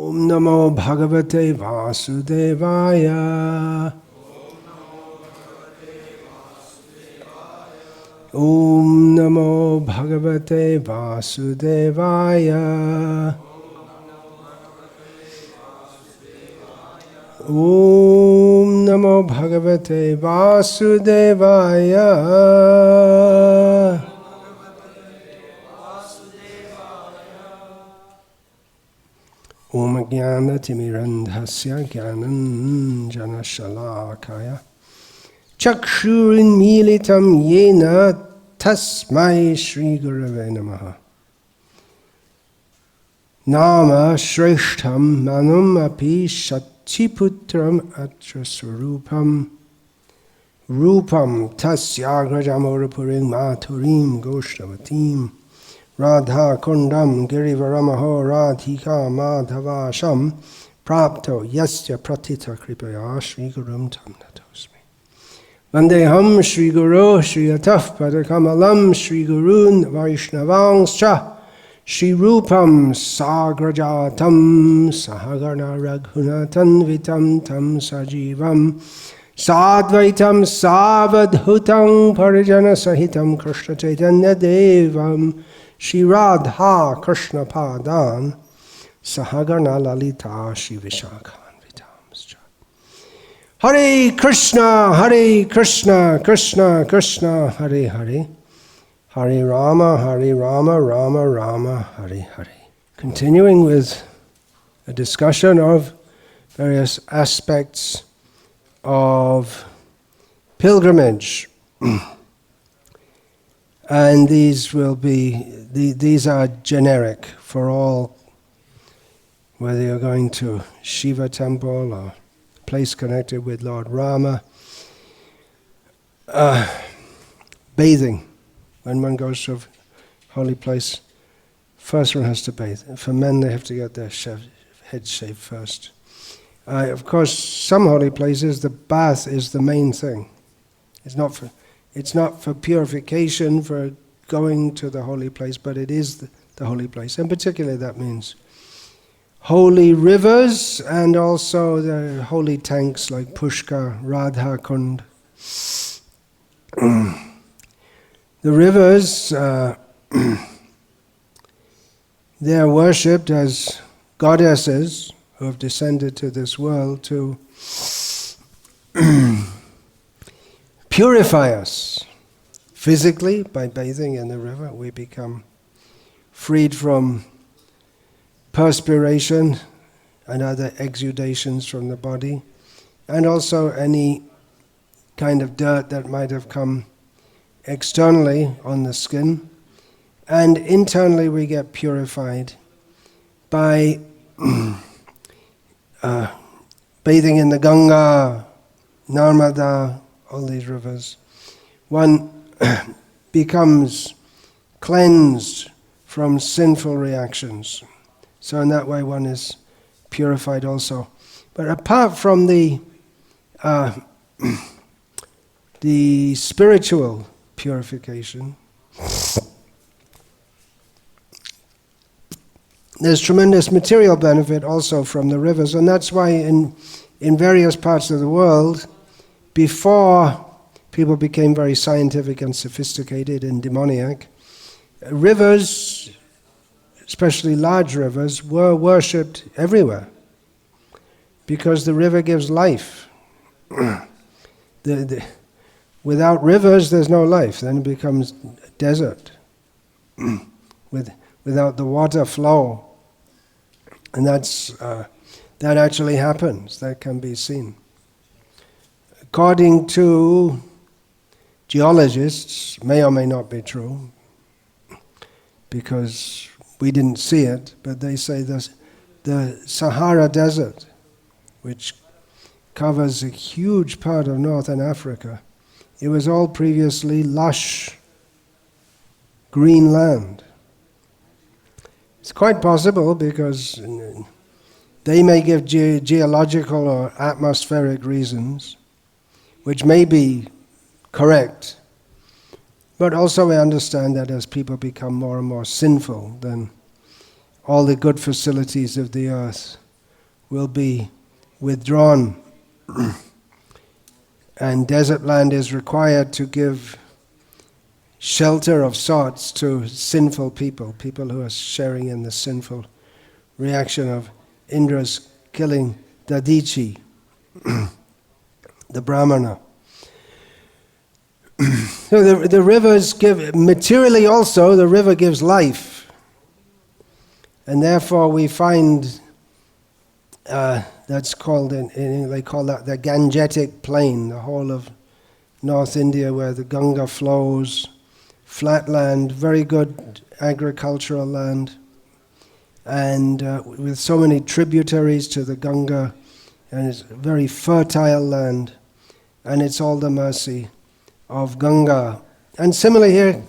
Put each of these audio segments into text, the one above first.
Om Namo Bhagavate Vasudevaya. Om Namo Bhagavate Vasudevaya. Om Namo Bhagavate Vasudevaya. Om Jnana Timirandhasya Jnananjana Shalakaya Chakshurinmilitam Yena Tasmai Shri Gurave Namaha. Nama Shreshtham Manum Api Shatiputram Atra Swarupam Rupam Tasyagrajamurapurim Maturim Goshtavatim Radha Kundam Girivaramaho Radhika Madhavasham Prapto Yasya Pratita Kripaya Shri Gurum Tam Natosmi Vandeham Shri Guru Shri Ataf Padakamalam Shri Gurun Vaishnavangscha Shri Rupam Sagrajatam Sahagarna Raghunatan Vitam Tam Sajivam Sadvaitam Savadhutam Parijana Sahitam Krishna Chaitanya Devam Shri Radha Krishna Padan Sahagarna Lalita Shri Vishakhan Vitamscha. Hare Krishna, Krishna Krishna, Hare Hare, Hare Rama, Rama Rama, Hare Hare. Continuing with a discussion of various aspects of pilgrimage. And these are generic for all, whether you're going to Shiva temple or place connected with Lord Rama. Bathing. When one goes to a holy place, first one has to bathe. For men, they have to get their head shaved first. Of course, some holy places, the bath is the main thing. It's not for purification, for going to the holy place, but it is the holy place. And particularly that means holy rivers and also the holy tanks like Pushkar, Radha Kund. The rivers, they are worshipped as goddesses who have descended to this world to purify us. Physically, by bathing in the river, we become freed from perspiration and other exudations from the body, and also any kind of dirt that might have come externally on the skin. And internally we get purified by bathing in the Ganga, Narmada, all these rivers. One becomes cleansed from sinful reactions. So in that way one is purified also. But apart from the spiritual purification, there's tremendous material benefit also from the rivers, and that's why in various parts of the world, before people became very scientific and sophisticated and demoniac, rivers, especially large rivers, were worshipped everywhere because the river gives life. Without rivers, there's no life. Then it becomes a desert without the water flow. And that actually happens. That can be seen. According to geologists, may or may not be true, because we didn't see it, but they say the Sahara Desert, which covers a huge part of northern Africa, it was all previously lush green land. It's quite possible because they may give geological or atmospheric reasons, which may be correct, but also we understand that as people become more and more sinful, then all the good facilities of the earth will be withdrawn. And desert land is required to give shelter of sorts to sinful people, people who are sharing in the sinful reaction of Indra's killing Dadichi, the Brahmana. So the rivers give, materially also, the river gives life. And therefore we find, that's called, they call that the Gangetic Plain, the whole of North India where the Ganga flows, flat land, very good agricultural land, and with so many tributaries to the Ganga, and it's very fertile land, and it's all the mercy of Ganga. And similarly here,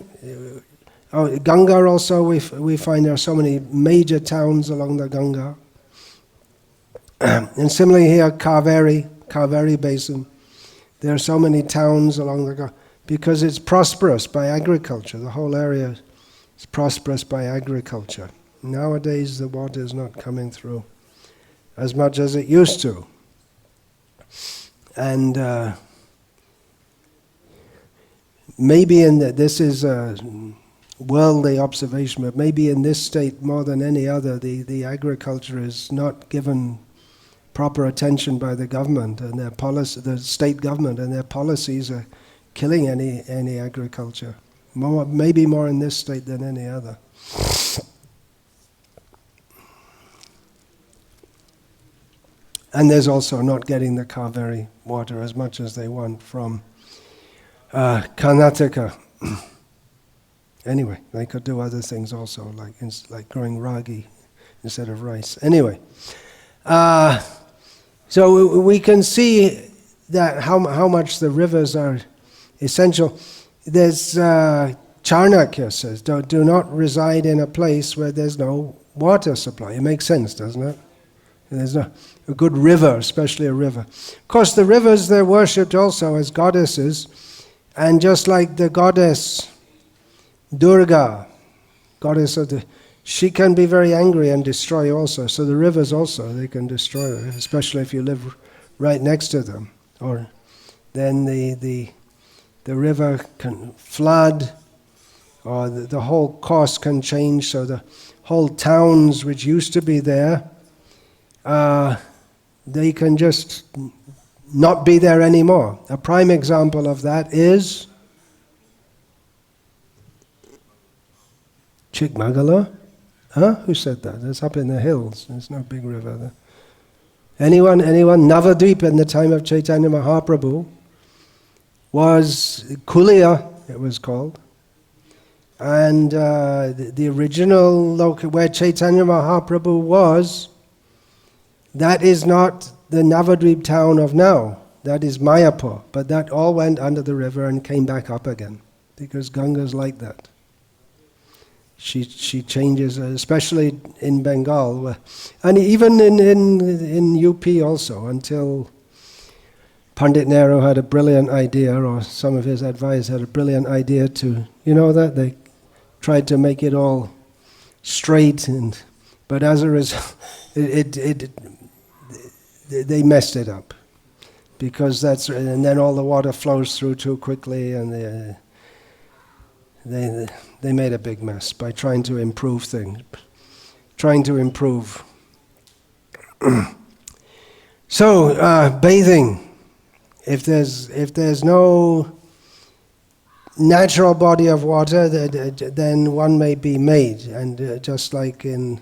Ganga also, we find there are so many major towns along the Ganga. And similarly here, Kaveri Basin, there are so many towns along the Ganga, because it's prosperous by agriculture. The whole area is prosperous by agriculture. Nowadays the water is not coming through as much as it used to. And maybe this is a worldly observation, but maybe in this state more than any other, the agriculture is not given proper attention by the government and their policy, the state government, and their policies are killing any agriculture. Maybe more in this state than any other. And there's also not getting the Kaveri water as much as they want from Karnataka. Anyway, they could do other things also, like growing ragi instead of rice. Anyway, so we can see that how much the rivers are essential. There's Charnakya says, do not reside in a place where there's no water supply. It makes sense, doesn't it? There's a good river, especially a river. Of course, the rivers, they're worshipped also as goddesses, and just like the goddess Durga, goddess of the, she can be very angry and destroy also. So the rivers also, they can destroy, especially if you live right next to them. Or then the river can flood, or the whole course can change, so the whole towns which used to be there, they can just not be there anymore. A prime example of that is Chikmagalur. Huh? Who said that? It's up in the hills. There's no big river there. Anyone? Navadvip in the time of Chaitanya Mahaprabhu was Kulia, it was called. And the original location where Chaitanya Mahaprabhu was, that is not the Navadvip town of now. That is Mayapur. But that all went under the river and came back up again. Because Ganga's like that. She changes, especially in Bengal. And even in UP also, until Pandit Nehru had a brilliant idea, or some of his advisors had a brilliant idea to, you know that? They tried to make it all straight, but as a result, they messed it up. Because and then all the water flows through too quickly, and they made a big mess by trying to improve things. So, bathing. If there's no natural body of water, then one may be made. And just like in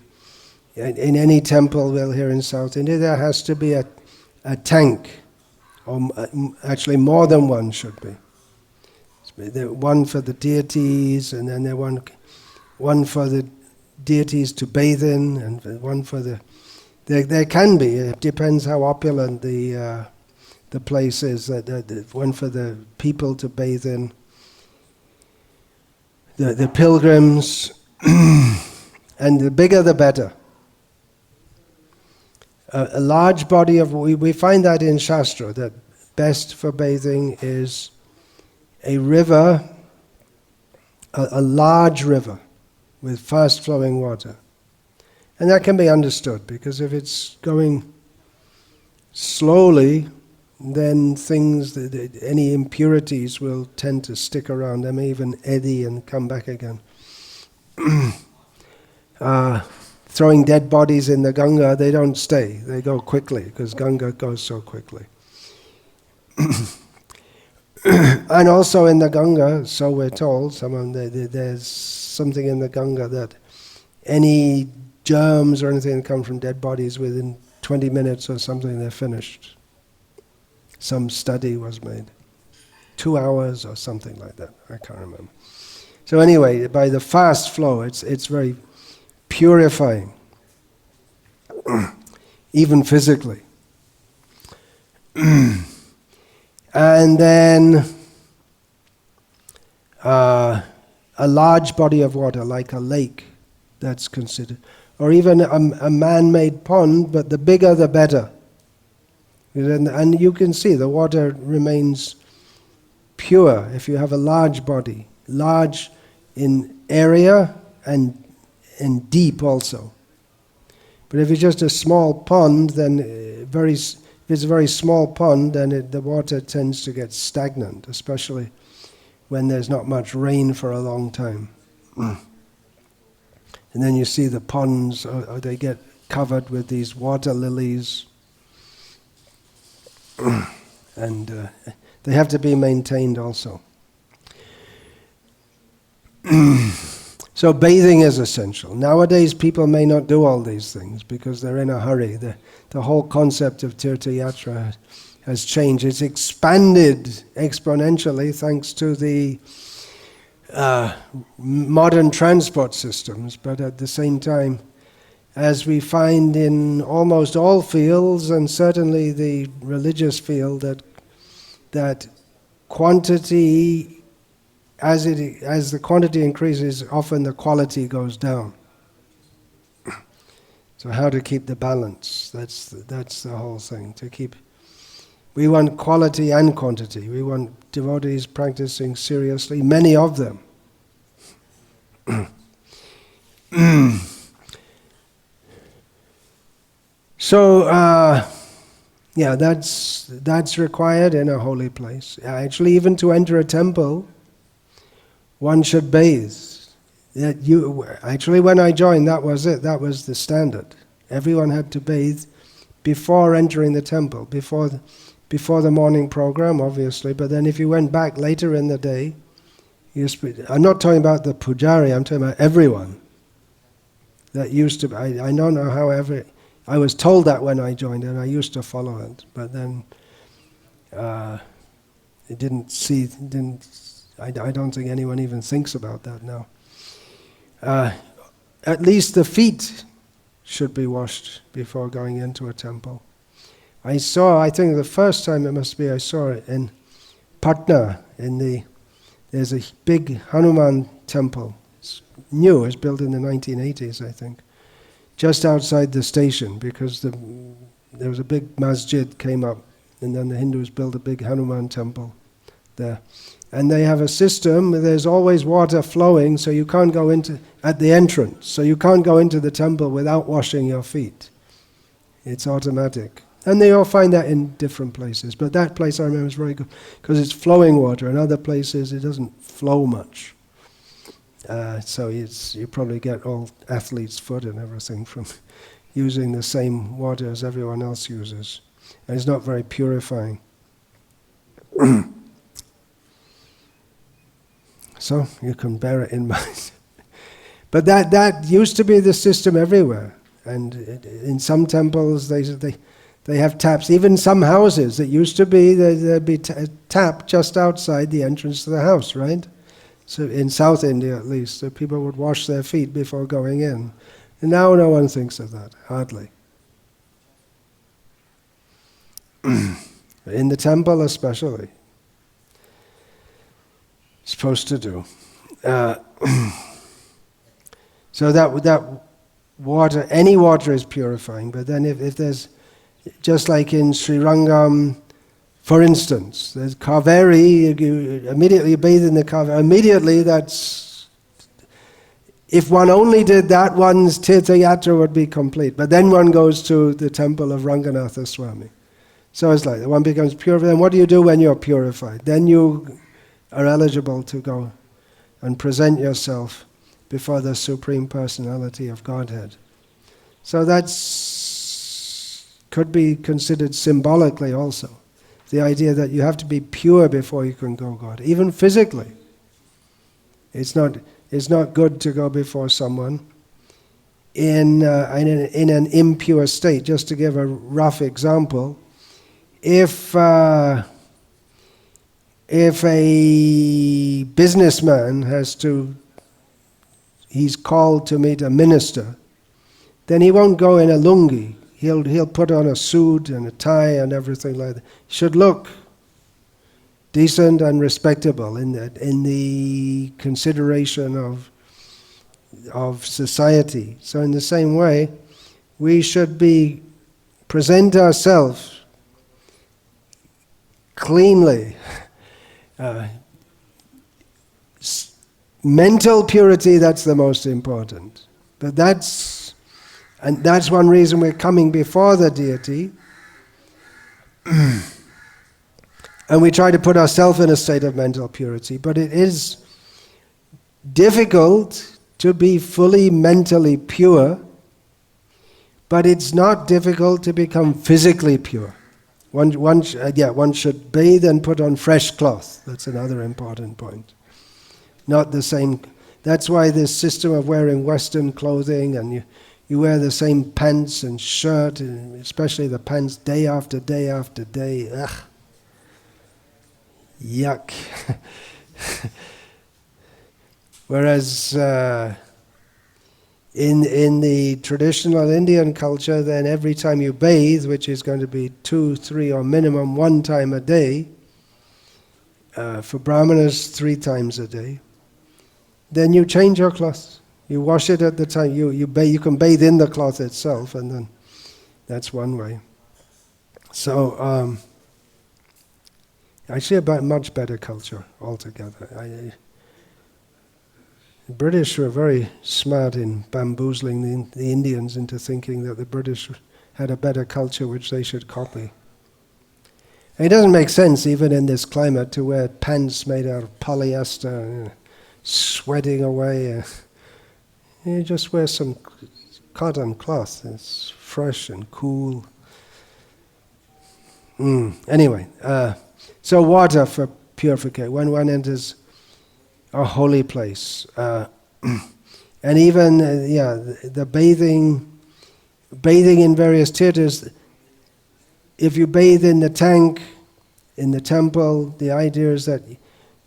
any temple, well, here in South India, there has to be a tank, or actually more than one should be. One for the deities, and then one for the deities to bathe in, and one for the. There can be. It depends how opulent the place is. One for the people to bathe in. The pilgrims, and the bigger the better. A large body of we find that in Shastra that best for bathing is a river, a large river with fast flowing water. And that can be understood, because if it's going slowly, then things, any impurities will tend to stick around. They may even eddy and come back again. Throwing dead bodies in the Ganga, they don't stay. They go quickly, because Ganga goes so quickly. And also in the Ganga, so we're told, there's something in the Ganga that any germs or anything that come from dead bodies, within 20 minutes or something, they're finished. Some study was made. 2 hours or something like that, I can't remember. So anyway, by the fast flow, it's very purifying, even physically. And then a large body of water, like a lake, that's considered. Or even a man-made pond, but the bigger the better. And you can see the water remains pure if you have a large body, large in area and deep also. But if it's just a small pond, then if it's a very small pond, then the water tends to get stagnant, especially when there's not much rain for a long time. And then you see the ponds, they get covered with these water lilies. And they have to be maintained also. So bathing is essential. Nowadays people may not do all these things because they're in a hurry. The whole concept of Tirtha Yatra has changed. It's expanded exponentially thanks to the modern transport systems, but at the same time, as we find in almost all fields, and certainly the religious field, that quantity, as the quantity increases, often the quality goes down. So how to keep the balance? That's the whole thing. We want quality and quantity. We want devotees practicing seriously, many of them. So, that's required in a holy place. Actually, even to enter a temple, one should bathe. Actually, when I joined, that was it. That was the standard. Everyone had to bathe before entering the temple, before the morning program, obviously. But then if you went back later in the day, I'm not talking about the pujari, I'm talking about everyone. That used to, I don't know how I was told that when I joined, and I used to follow it, but then I don't think anyone even thinks about that now. At least the feet should be washed before going into a temple. I think the first time I saw it in Patna, there's a big Hanuman temple. It's new, it's built in the 1980s, I think. Just outside the station, because there was a big masjid came up, and then the Hindus built a big Hanuman temple there. And they have a system, there's always water flowing, so you can't go at the entrance, so you can't go into the temple without washing your feet. It's automatic. And they all find that in different places, but that place I remember is very good, because it's flowing water. In other places it doesn't flow much. So you probably get all athlete's foot and everything from using the same water as everyone else uses. And it's not very purifying. So you can bear it in mind. But that used to be the system everywhere. And in some temples they have taps. Even some houses, it used to be there'd be a tap just outside the entrance to the house, right? So in South India at least, so people would wash their feet before going in. And now no one thinks of that, hardly. In the temple especially. Supposed to do. So that water, any water is purifying, but then if there's, just like in Sri Rangam, for instance, there's Kaveri, you immediately bathe in the Kaveri. Immediately, if one only did that, one's Tirtha Yatra would be complete. But then one goes to the temple of Ranganatha Swami. So it's like one becomes purified. Then what do you do when you're purified? Then you are eligible to go and present yourself before the Supreme Personality of Godhead. So that's could be considered symbolically also. The idea that you have to be pure before you can go God. Even physically. It's not good to go before someone in an impure state. Just to give a rough example, if a businessman he's called to meet a minister, then he won't go in a lungi. He'll put on a suit and a tie and everything like that. He should look decent and respectable in the consideration of society. So in the same way, we should present ourselves cleanly. Mental purity, that's the most important. But that's one reason we're coming before the deity. And we try to put ourselves in a state of mental purity. But it is difficult to be fully mentally pure, but it's not difficult to become physically pure. One should bathe and put on fresh cloth. That's another important point. Not the same. That's why this system of wearing Western clothing and you wear the same pants and shirt, and especially the pants day after day after day. Ugh. Yuck. Whereas in the traditional Indian culture, then every time you bathe, which is going to be 2, 3, or minimum 1 time a day, for Brahmanas 3 times a day, then you change your cloth. You wash it at the time. You can bathe in the cloth itself, and then that's one way. So actually, a much better culture altogether. The British were very smart in bamboozling the Indians into thinking that the British had a better culture which they should copy. And it doesn't make sense, even in this climate, to wear pants made out of polyester, sweating away. You just wear some cotton cloth. It's fresh and cool. Anyway, so water for purification. When one enters a holy place, and even the bathing in various tirthas. If you bathe in the tank, in the temple, the idea is that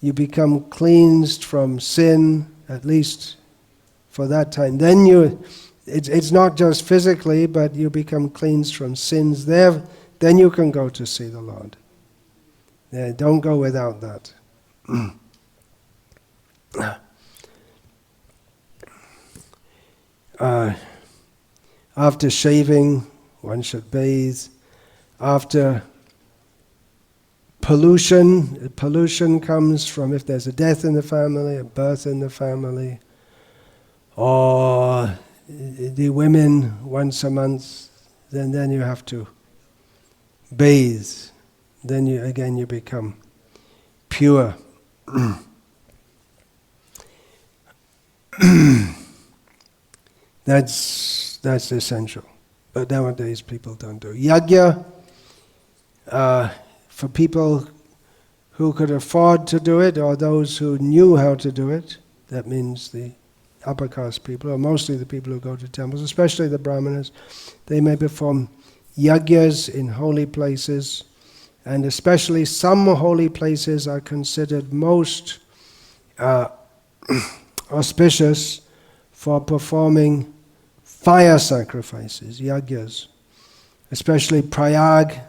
you become cleansed from sin, at least for that time. Then it's not just physically, but you become cleansed from sins there. Then you can go to see the Lord. Don't go without that. After shaving, one should bathe. After pollution comes from if there's a death in the family, a birth in the family, or the women once a month, then you have to bathe. Then you become pure. That's essential. But nowadays people don't do. Yajna, for people who could afford to do it, or those who knew how to do it, that means the upper caste people, or mostly the people who go to temples, especially the Brahmanas, they may perform yajnas in holy places, and especially some holy places are considered most auspicious for performing fire sacrifices, yajnas. Especially Prayag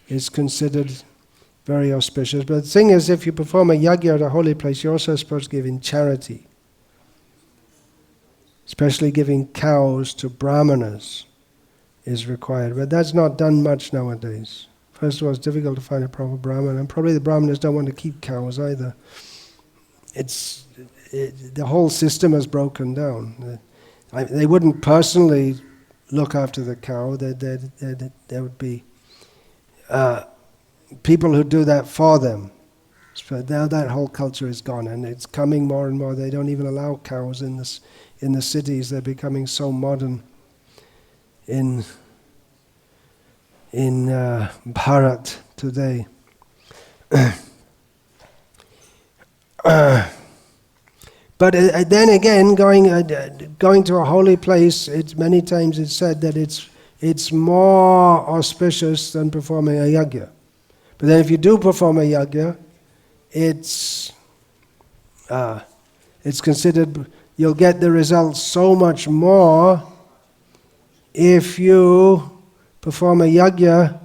is considered very auspicious. But the thing is, if you perform a yajna at a holy place, you're also supposed to give in charity. Especially giving cows to brahmanas is required. But that's not done much nowadays. First of all, it's difficult to find a proper brahman, and probably the brahmanas don't want to keep cows either. The whole system has broken down. They wouldn't personally look after the cow. There would be people who do that for them. So now that whole culture is gone, and it's coming more and more. They don't even allow cows in the cities. They're becoming so modern in Bharat today. But then again, going to a holy place, many times it's said that it's more auspicious than performing a yajna. But then if you do perform a yajna, it's considered, you'll get the results so much more if you perform a yajna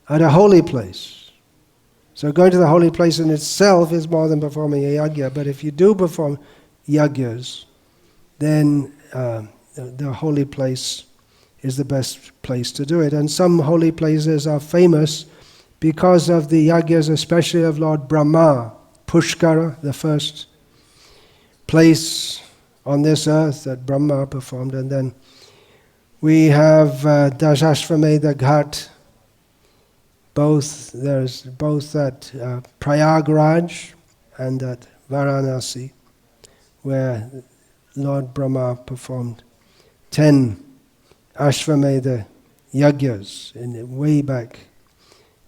at a holy place. So going to the holy place in itself is more than performing a yajna, but if you do perform yajnas, then the holy place is the best place to do it. And some holy places are famous because of the yajnas, especially of Lord Brahma. Pushkara, the first place on this earth that Brahma performed. And then we have Dashashvamedha Ghat. There's both at Prayagraj and at Varanasi, where Lord Brahma performed 10 Ashvamedha Yajnas way back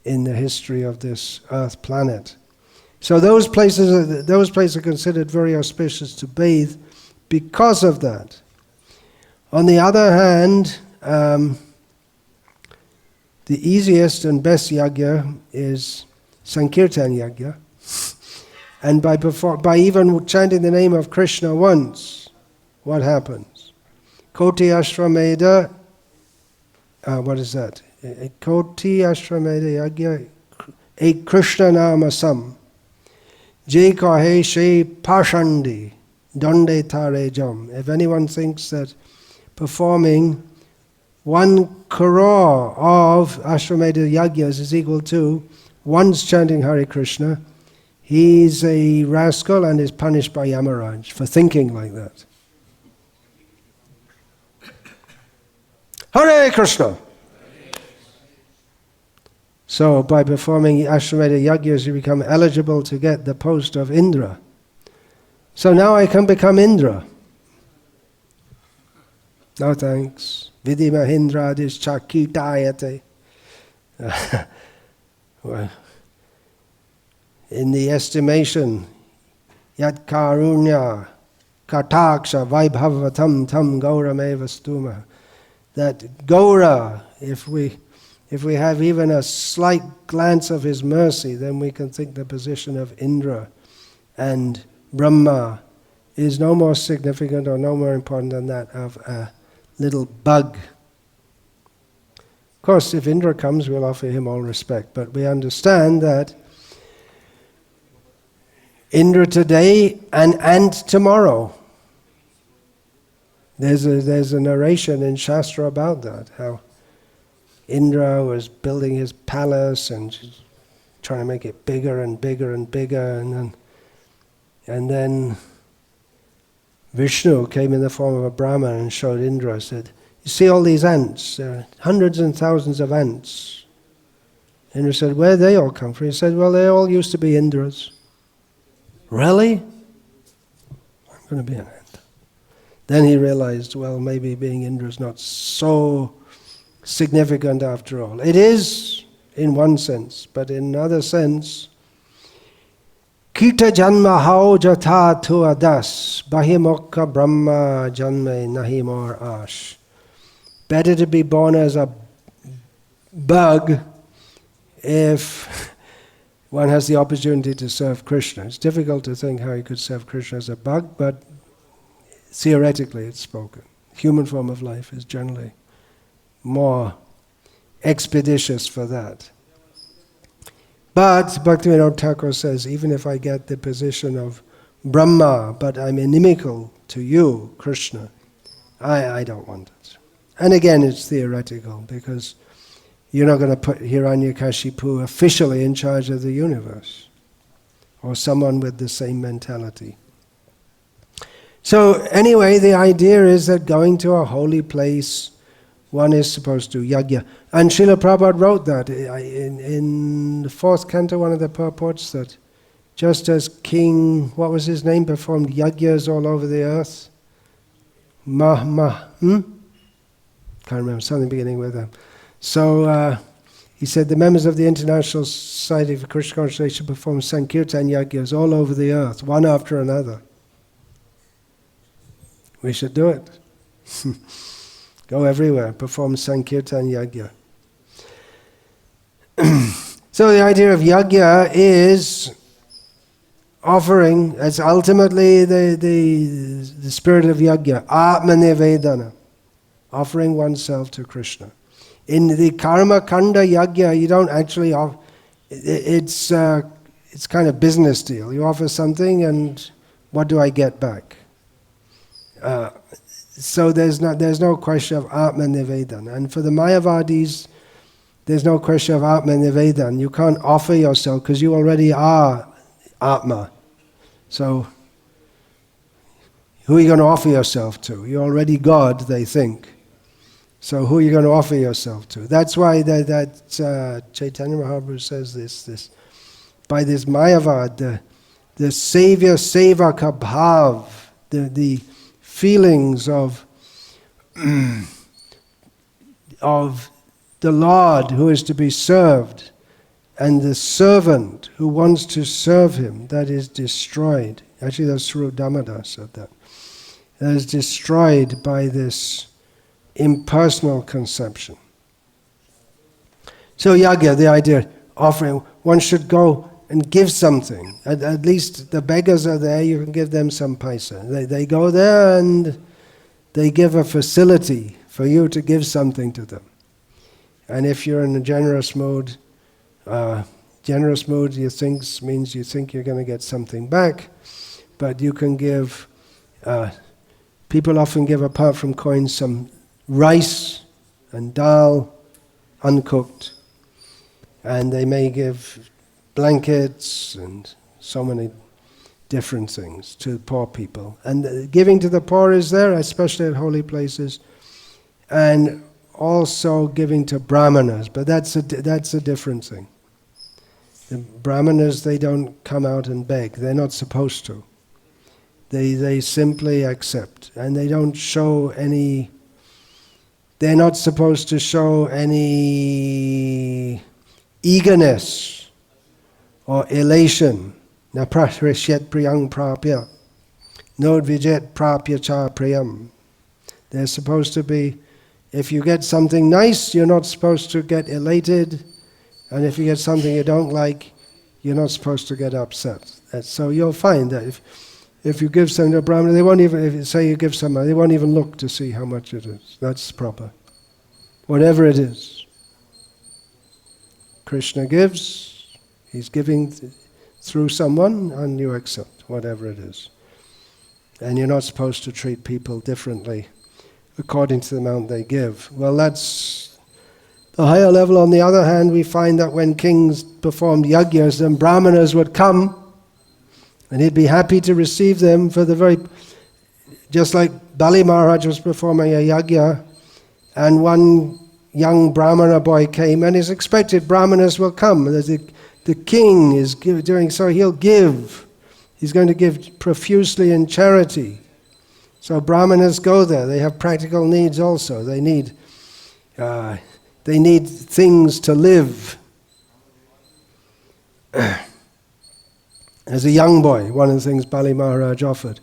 in the history of this earth planet. So those places are considered very auspicious to bathe because of that. On the other hand, the easiest and best yajna is Sankirtan yajna. And by even chanting the name of Krishna once, what happens? Koti Ashvamedha, what is that? Koti Ashvamedha yajna, ek Krishna nama sam, je kahe she pashandi, donde tare jam. If anyone thinks that performing 1 crore of Ashvamedha yajnas is equal to once chanting Hare Krishna, he's a rascal and is punished by Yamaraj for thinking like that. Hare Krishna! So by performing Ashvamedha yajnas, you become eligible to get the post of Indra. So now I can become Indra. No thanks. Vidhi Mahindra dis chakitayate. Well, in the estimation, yat karunya kataksha vaibhavatam tam gaurameva stuma, that Gaura, if we have even a slight glance of his mercy, then we can think the position of Indra and Brahma is no more significant or no more important than that of a little bug. Of course, if Indra comes, we'll offer him all respect, but we understand that Indra today and ant tomorrow. There's a narration in Shastra about that, how Indra was building his palace and trying to make it bigger and bigger and bigger, and then Vishnu came in the form of a Brahman and showed Indra, said, "You see all these ants? There are hundreds and thousands of ants." Indra said, "Where did they all come from?" He said, "Well, they all used to be Indras." "Really? I'm going to be an ant." Then he realized, well, maybe being Indra is not so significant after all. It is in one sense, but in another sense, Kita janma hao jatha tu adas, bahimokka brahma janme nahi more ash. Better to be born as a bug if one has the opportunity to serve Krishna. It's difficult to think how you could serve Krishna as a bug, but theoretically it's spoken. Human form of life is generally more expeditious for that. But Bhaktivinoda Thakur says, even if I get the position of Brahma, but I'm inimical to you, Krishna, I don't want it. And again, it's theoretical, because you're not going to put Hiranyakashipu officially in charge of the universe, or someone with the same mentality. So anyway, the idea is that going to a holy place One is supposed to yajna. And Srila Prabhupada wrote that in the 4th canto, one of the purports, that just as King, what was his name, performed yajnas all over the earth. Can't remember, something beginning with them. So he said the members of the International Society for Krishna Consciousness should perform Sankirtan yajnas all over the earth, one after another. We should do it. Go everywhere, perform Sankirtan yajna. So the idea of yajna is offering, as ultimately the spirit of yajna, Atmanivedana, offering oneself to Krishna. In the karma kanda yajna, you don't actually offer, it's kind of business deal. You offer something and what do I get back? So there's no question of Atmanivedana. And for the Mayavadis, there's no question of Atmanivedana. You can't offer yourself because you already are Atma. So who are you going to offer yourself to? You're already God, they think. So who are you going to offer yourself to? That's why that Chaitanya Mahaprabhu says this by this Mayavad, the Savior Sevaka Bhav, the feelings of the Lord who is to be served and the servant who wants to serve him, that is destroyed. Actually, that's Sri Damodar said that. That is destroyed by this impersonal conception. So yajna, the idea, offering, one should go and give something. At least the beggars are there, you can give them some paisa. They go there and they give a facility for you to give something to them. And if you're in a generous mood you think means you think you're going to get something back, but you can give, people often give apart from coins some rice and dal, uncooked, and they may give blankets and so many different things to poor people. And giving to the poor is there, especially at holy places, and also giving to brahmanas, but that's a different thing. The brahmanas, they don't come out and beg, they're not supposed to. They simply accept, and they don't show any, they're not supposed to show any eagerness or elation. Na prahrishyat priyang prapya, nodvijet prapya cha priyam. They're supposed to be, if you get something nice, you're not supposed to get elated, and if you get something you don't like, you're not supposed to get upset. So you'll find that if you give something to a brahmana, they won't even, if you say you give some money, they won't even look to see how much it is. That's proper. Whatever it is. Krishna gives, he's giving through someone, and you accept whatever it is. And you're not supposed to treat people differently according to the amount they give. Well, that's the higher level. On the other hand, we find that when kings performed yajnas, then brahmanas would come, and he'd be happy to receive them for the very, just like Bali Maharaj was performing a yajna, and one young brahmana boy came, and it's expected brahmanas will come. The king is doing so, he'll give. He's going to give profusely in charity. So brahmanas go there. They have practical needs also. They need things to live. As a young boy, one of the things Bali Maharaj offered,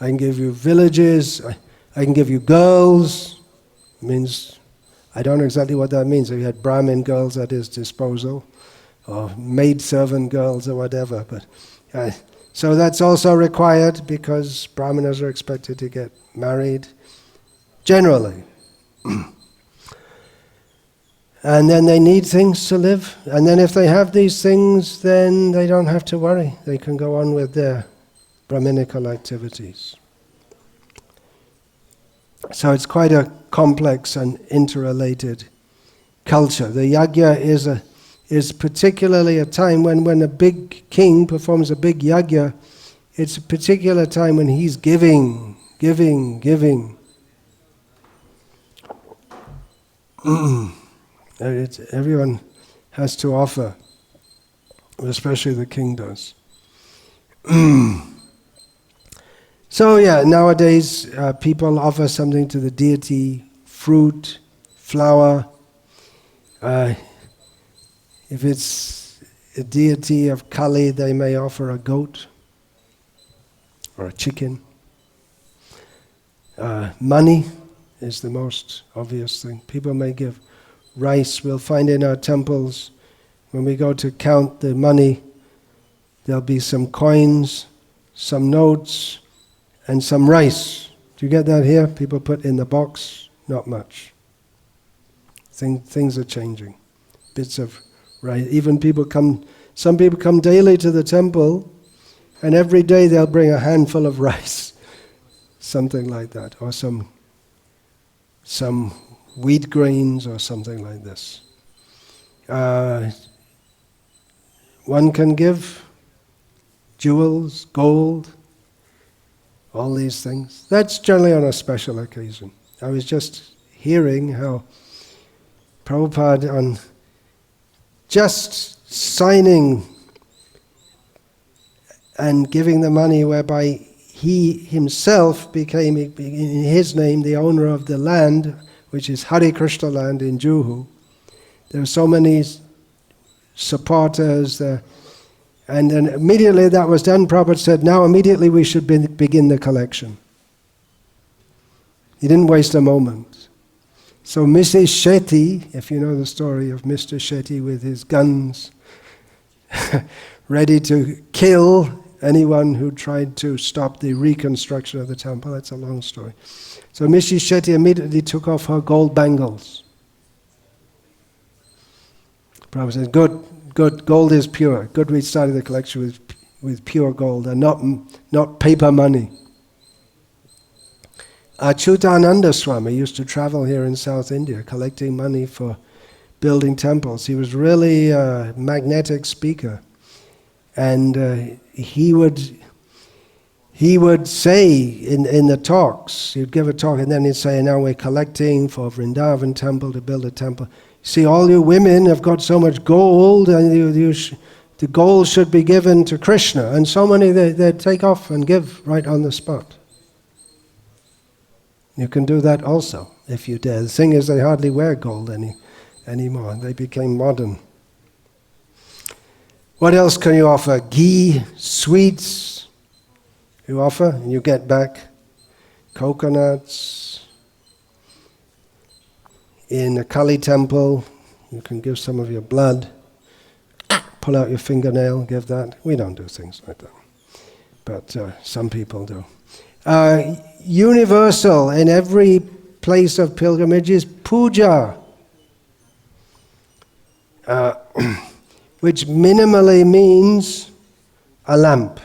I can give you villages, I can give you girls. It means, I don't know exactly what that means. If he had Brahmin girls at his disposal, or maidservant girls or whatever. But so that's also required because brahmanas are expected to get married generally. And then they need things to live. And then if they have these things, then they don't have to worry. They can go on with their Brahminical activities. So it's quite a complex and interrelated culture. The yajna is particularly a time when a big king performs a big yajna. It's a particular time when he's giving. Everyone has to offer, especially the king does. So yeah, nowadays people offer something to the deity, fruit, flower. If it's a deity of Kali, they may offer a goat or a chicken. Money is the most obvious thing. People may give rice. We'll find in our temples, when we go to count the money, there'll be some coins, some notes, and some rice. Do you get that here? People put in the box, not much. Things are changing. Bits of rice. Even some people come daily to the temple, and every day they'll bring a handful of rice. Something like that. Or some wheat grains or something like this. One can give jewels, gold, all these things. That's generally on a special occasion. I was just hearing how Prabhupada, on just signing and giving the money, whereby he himself became, in his name, the owner of the land, which is Hare Krishna land in Juhu. There were so many supporters there. And then immediately that was done, Prabhupada said, now immediately we should begin the collection. He didn't waste a moment. So Mrs. Shetty, if you know the story of Mr. Shetty with his guns, ready to kill anyone who tried to stop the reconstruction of the temple, that's a long story. So Mrs. Shetty immediately took off her gold bangles. Prabhupada said, good, gold is pure. Good, we started the collection with pure gold and not paper money. Achyutananda Swami used to travel here in South India collecting money for building temples. He was really a magnetic speaker. And he would say in the talks, he'd give a talk and then he'd say, now we're collecting for Vrindavan temple to build a temple. See, all you women have got so much gold, and the gold should be given to Krishna. And so many they take off and give right on the spot. You can do that also, if you dare. The thing is, they hardly wear gold anymore. They became modern. What else can you offer? Ghee, sweets, you offer, and you get back coconuts. In a Kali temple, you can give some of your blood, pull out your fingernail, give that. We don't do things like that, but some people do. Universal in every place of pilgrimage is puja, which minimally means a lamp.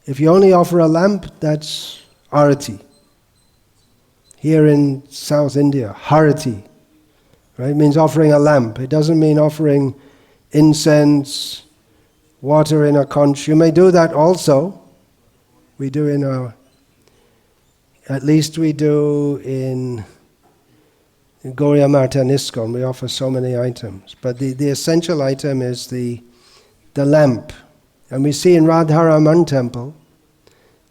If you only offer a lamp, that's arati. Here in South India, harati, right? It means offering a lamp. It doesn't mean offering incense, water in a conch. You may do that also. We do at least we do in Gauriya Mata and ISKCON. We offer so many items. But the essential item is the lamp. And we see in Radharaman temple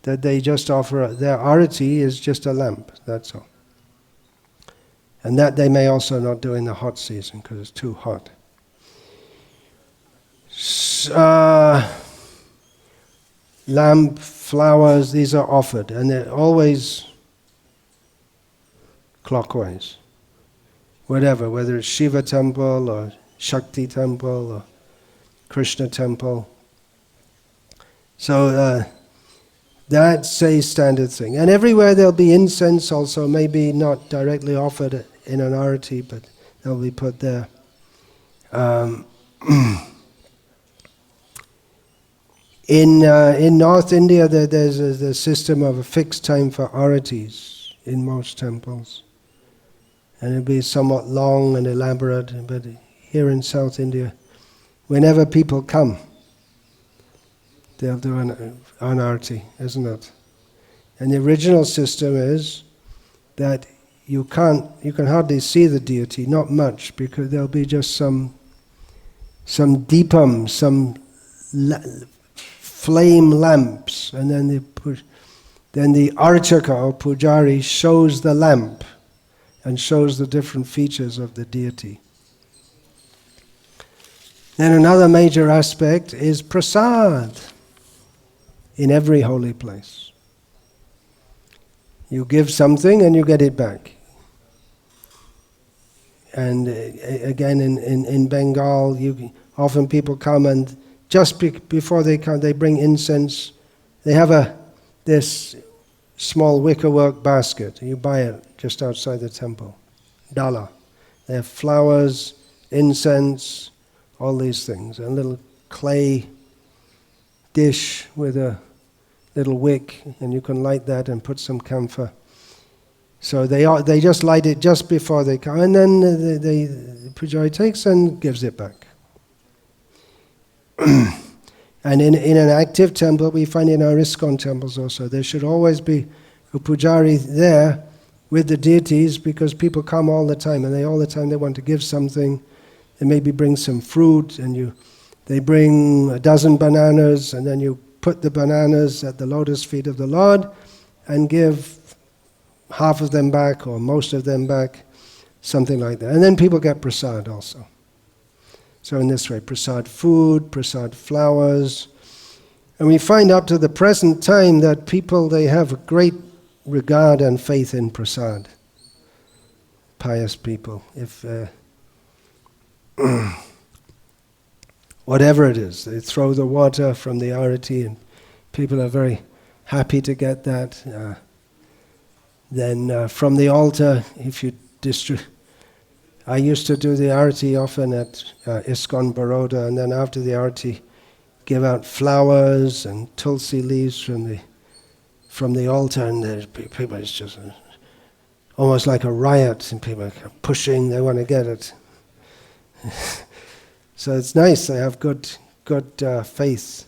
that they just offer, their arati is just a lamp, that's all. And that they may also not do in the hot season because it's too hot. Lamp, flowers, these are offered, and they're always clockwise. Whether it's Shiva temple or Shakti temple or Krishna temple. So that's a standard thing. And everywhere there'll be incense also, maybe not directly offered in an arati, but they'll be put there. In North India, there's a system of a fixed time for aratis in most temples. And it'll be somewhat long and elaborate, but here in South India, whenever people come, they'll do an arati, isn't it? And the original system is that you can hardly see the deity, not much, because there'll be just some deepam, some flame lamps, and then the archaka or pujari shows the lamp and shows the different features of the deity. Then another major aspect is prasad in every holy place. You give something and you get it back. And again, in Bengal, often people come and just before they come, they bring incense. They have this small wickerwork basket. You buy it just outside the temple. Dala. They have flowers, incense, all these things. A little clay dish with a little wick, and you can light that and put some camphor. So they just light it just before they come, and then the pujari takes and gives it back. And in an active temple, we find in our ISKCON temples also, there should always be a pujari there with the deities, because people come all the time, and all the time they want to give something. They maybe bring some fruit, and they bring a dozen bananas, and then you put the bananas at the lotus feet of the Lord and give half of them back or most of them back, something like that. And then people get prasad also. So in this way, prasad food, prasad flowers. And we find up to the present time that people, they have a great regard and faith in prasad. Pious people. If whatever it is, they throw the water from the arati, and people are very happy to get that. Then from the altar, if you I used to do the arati often at ISKCON Baroda, and then after the arati, give out flowers and tulsi leaves from the altar, and people, it's just almost like a riot, and people are pushing, they want to get it. So it's nice, they have good faith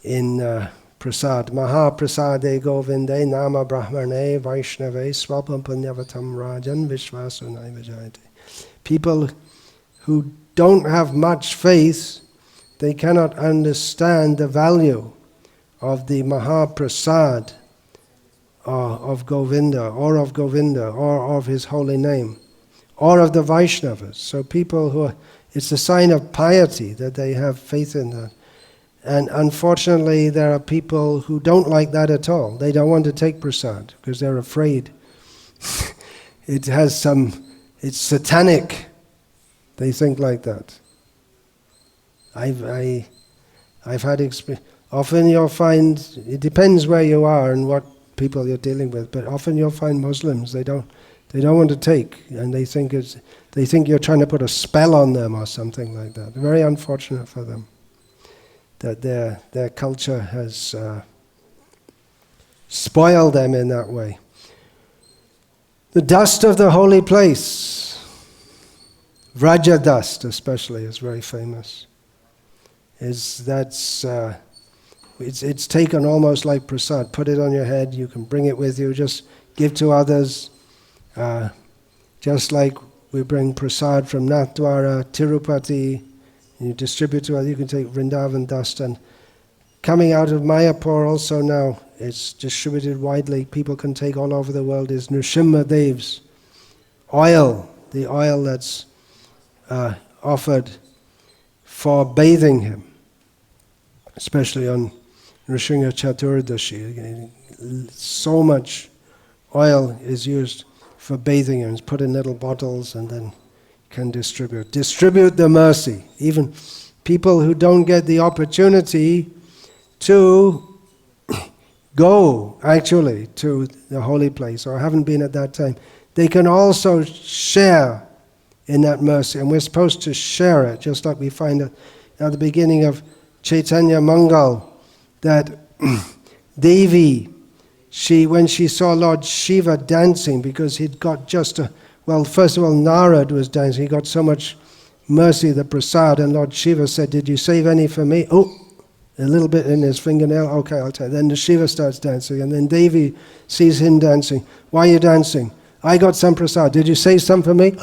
in prasad. Maha prasade govinde nama brahmane vaishnave swapam punyavatam rajan vishvasunai vijayate. People who don't have much faith, they cannot understand the value of the Maha prasad of Govinda, or of his holy name, or of the Vaishnavas. So people it's a sign of piety that they have faith in that. And unfortunately, there are people who don't like that at all. They don't want to take prasad because they're afraid. It's satanic. They think like that. I've had experience. Often you'll find, it depends where you are and what people you're dealing with, but often you'll find Muslims, they don't want to take, and they think you're trying to put a spell on them or something like that. Very unfortunate for them that their culture has spoiled them in that way. The dust of the holy place, Vraja dust especially, is very famous. It's taken almost like prasad. Put it on your head, you can bring it with you, just give to others. Just like we bring prasad from Nathdwara, Tirupati, and you distribute to others, you can take Vrindavan dust. And coming out of Mayapur also now, it's distributed widely. People can take all over the world, is Nrsimha Dev's oil, the oil that's offered for bathing him, especially on Nrsimha Chaturdashi. So much oil is used for bathing him. It's put in little bottles and then can distribute. Distribute the mercy. Even people who don't get the opportunity to go actually to the holy place or haven't been at that time, they can also share in that mercy. And we're supposed to share it, just like we find at the beginning of Chaitanya Mangal, that Devi, when she saw Lord Shiva dancing, because he'd got first of all, Narad was dancing, he got so much mercy, the prasad, and Lord Shiva said, "Did you save any for me?" Oh, a little bit in his fingernail, okay, I'll take it. Then the Shiva starts dancing, and then Devi sees him dancing. "Why are you dancing?" I got some prasad. Did you save some for me?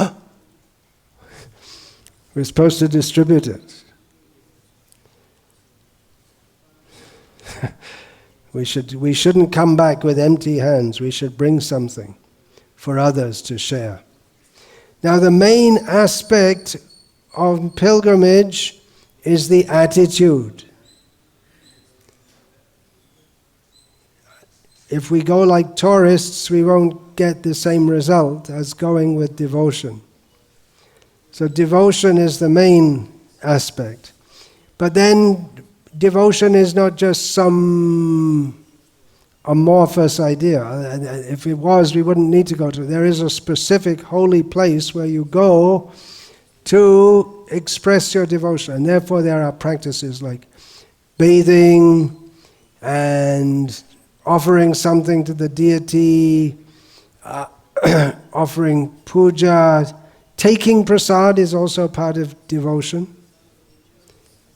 We're supposed to distribute it. We shouldn't come back with empty hands. We should bring something for others to share. Now the main aspect of pilgrimage is the attitude. If we go like tourists, we won't get the same result as going with devotion. So devotion is the main aspect. But then devotion is not just some amorphous idea. If it was, we wouldn't need to go to it. There is a specific holy place where you go to express your devotion. And therefore there are practices like bathing and offering something to the deity, offering puja. Taking prasad is also part of devotion.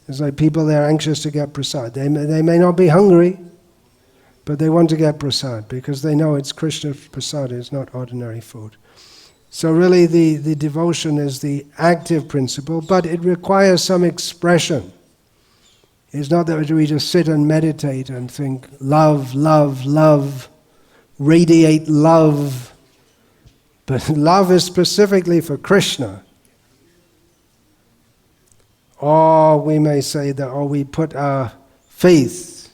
It's like people, they're anxious to get prasad. They may not be hungry, but they want to get prasad because they know it's Krishna prasad, it's not ordinary food. So really the devotion is the active principle, but it requires some expression. It's not that we just sit and meditate and think, love, love, love, radiate love. But love is specifically for Krishna. Or we may say that, we put our faith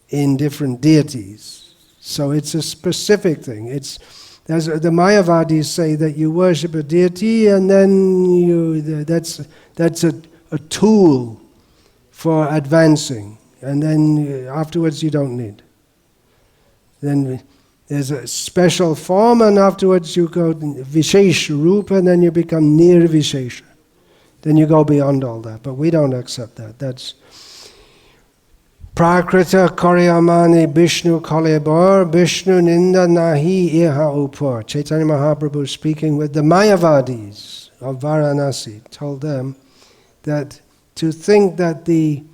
in different deities. So it's a specific thing. The Mayavadis say that you worship a deity and then that's a tool for advancing, and then afterwards you don't need. Then there's a special form, and afterwards you go Vishesh Rupa, and then you become Nirvishesha. Then you go beyond all that, but we don't accept that. That's Prakrita Koryamani Vishnu Kolebor, Vishnu Ninda Nahi Iha Upor. Chaitanya Mahaprabhu, speaking with the Mayavadis of Varanasi, told them that to think that the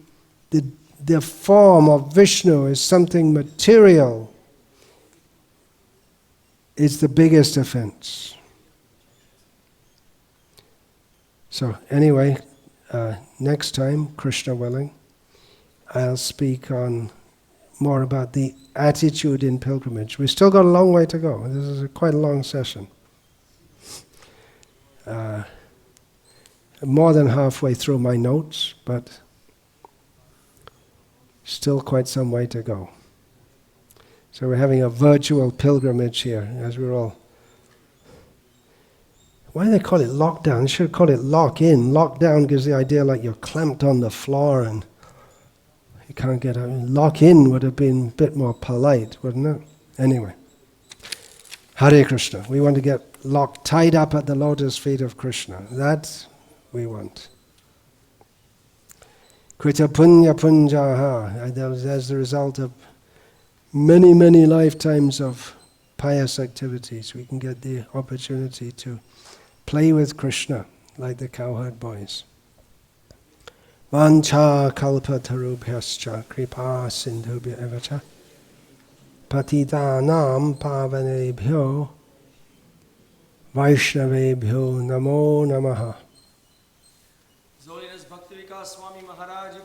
form of Vishnu is something material is the biggest offense. So anyway, next time, Krishna willing, I'll speak on more about the attitude in pilgrimage. We've still got a long way to go. This is quite a long session. More than halfway through my notes, but still quite some way to go. So we're having a virtual pilgrimage here, as we're all... Why do they call it lockdown? They should call it lock-in. Lockdown gives the idea like you're clamped on the floor and you can't get out. Lock-in would have been a bit more polite, wouldn't it? Anyway. Hare Krishna. We want to get tied up at the lotus feet of Krishna. That we want. Krita punya punjaha. As the result of many, many lifetimes of pious activities, we can get the opportunity to play with Krishna like the cowherd boys. Vancha kalpatarubhyascha kripa sindhubhya evacha patitanam pavanebhyo vaishnavebhyo namo namaha. His Holiness Bhakti Vikasa Swami Maharaj